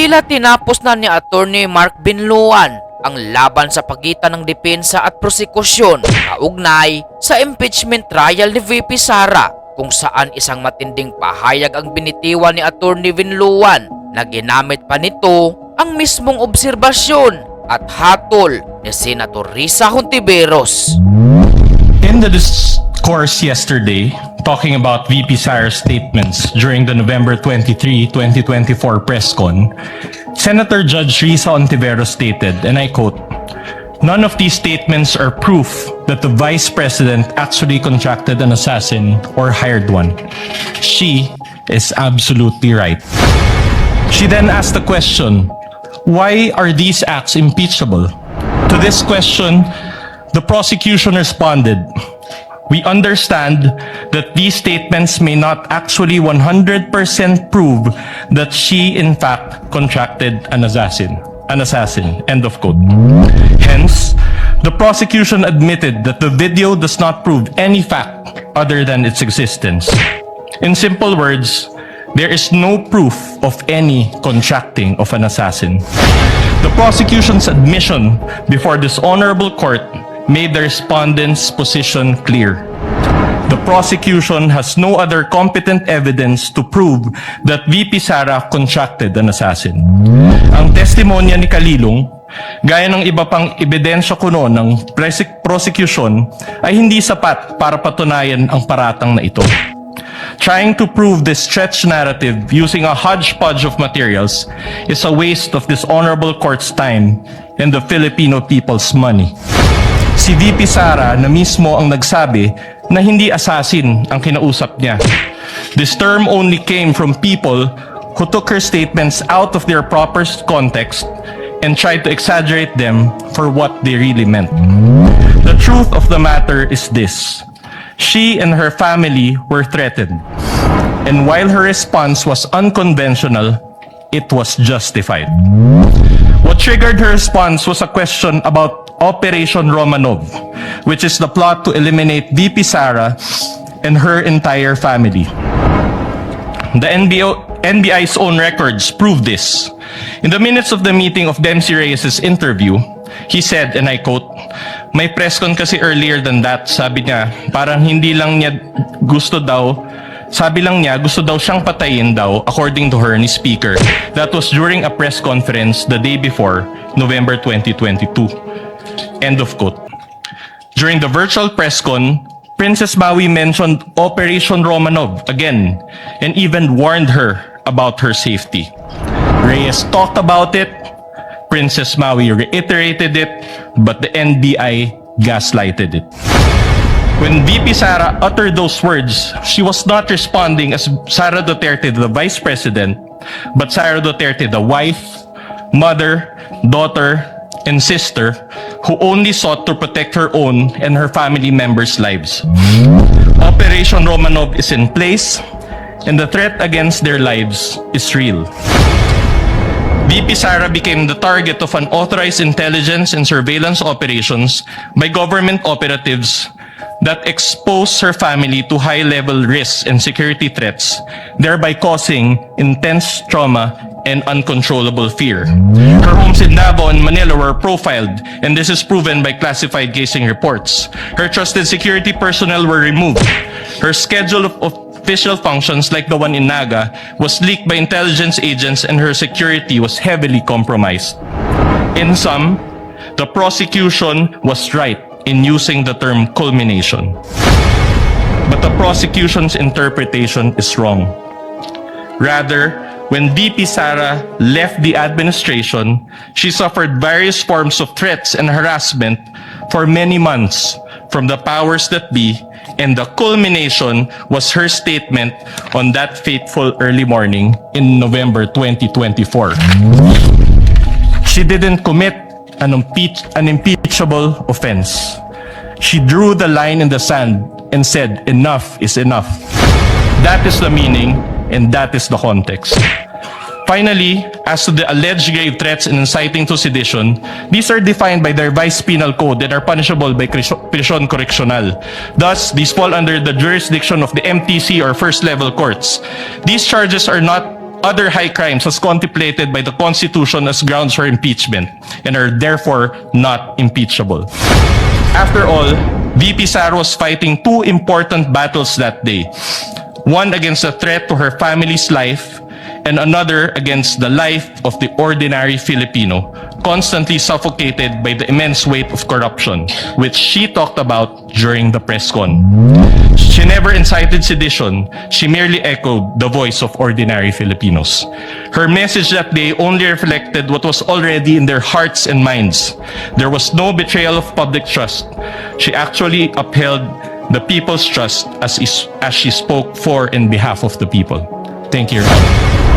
Tila tinapos na ni Atty.Mark Vinluan ang laban sa pagitan ng depensa at prosekusyon kaugnay sa impeachment trial ni VP Sara, kung saan isang matinding pahayag ang binitiwan ni Atty. Vinluan na ginamit pa nito ang mismong obserbasyon at hatol ni Senator Risa Hontiveros. In the discourse yesterday, talking about VP Sara's statements during the November 23, 2024 press con, Senator Judge Risa Hontiveros stated, and I quote, "None of these statements are proof that the Vice President actually contracted an assassin or hired one. She is absolutely right." She then asked the question, why are these acts impeachable? To this question, the prosecution responded, "We understand that these statements may not actually 100% prove that she in fact contracted an assassin. End of quote. Hence, the prosecution admitted that the video does not prove any fact other than its existence. In simple words, there is no proof of any contracting of an assassin. The prosecution's admission before this honorable court made the respondent's position clear. The prosecution has no other competent evidence to prove that VP Sara contracted an assassin. Ang testimonya ni Kalilong, gaya ng iba pang ebidensya kuno ng prosecution, ay hindi sapat para patunayan ang paratang na ito. Trying to prove this stretched narrative using a hodgepodge of materials is a waste of this honorable court's time and the Filipino people's money. Si VP Sara na mismo ang nagsabi na hindi assassin ang kinausap niya. This term only came from people who took her statements out of their proper context and tried to exaggerate them for what they really meant. The truth of the matter is this: she and her family were threatened, and while her response was unconventional, it was justified. What triggered her response was a question about Operation Romanov, which is the plot to eliminate VP Sara and her entire family. The NBI's own records prove this. In the minutes of the meeting of Dempsey Reyes' interview, he said, and I quote, "May press con kasi earlier than that, sabi niya, parang hindi lang niya gusto daw, sabi lang niya gusto daw siyang patayin daw, according to her ni speaker. That was during a press conference the day before, November 2022. End of quote. During the virtual press con, Princess Maui mentioned Operation Romanov again and even warned her about her safety. Reyes talked about it, Princess Maui reiterated it, but the NBI gaslighted it. When VP Sara uttered those words, she was not responding as Sara Duterte, the Vice President, but Sara Duterte, the wife, mother, daughter, and sister, who only sought to protect her own and her family members' lives. Operation Romanov is in place, and the threat against their lives is real. VP Sara became the target of unauthorized intelligence and surveillance operations by government operatives that exposed her family to high-level risks and security threats, thereby causing intense trauma and uncontrollable fear. Her homes in Davao and Manila were profiled, and this is proven by classified casing reports. Her trusted security personnel were removed. Her schedule of official functions, like the one in Naga, was leaked by intelligence agents, and her security was heavily compromised. In sum, the prosecution was right in using the term culmination. But the prosecution's interpretation is wrong. Rather, when VP Sara left the administration, she suffered various forms of threats and harassment for many months from the powers that be, and the culmination was her statement on that fateful early morning in November 2024. She didn't commit an impeachable offense. She drew the line in the sand and said, enough is enough. That is the meaning, and that is the context. Finally, as to the alleged grave threats and inciting to sedition, these are defined by the revised penal code and are punishable by prison correctional. Thus, these fall under the jurisdiction of the MTC or first level courts. These charges are not other high crimes as contemplated by the Constitution as grounds for impeachment and are therefore not impeachable. After all, VP Sara was fighting two important battles that day. One against a threat to her family's life and another against the life of the ordinary Filipino, constantly suffocated by the immense weight of corruption, which she talked about during the press con. She never incited sedition, she merely echoed the voice of ordinary Filipinos. Her message that day only reflected what was already in their hearts and minds. There was no betrayal of public trust. She actually upheld the people's trust as she spoke for and behalf of the people. Thank you, Your Honor.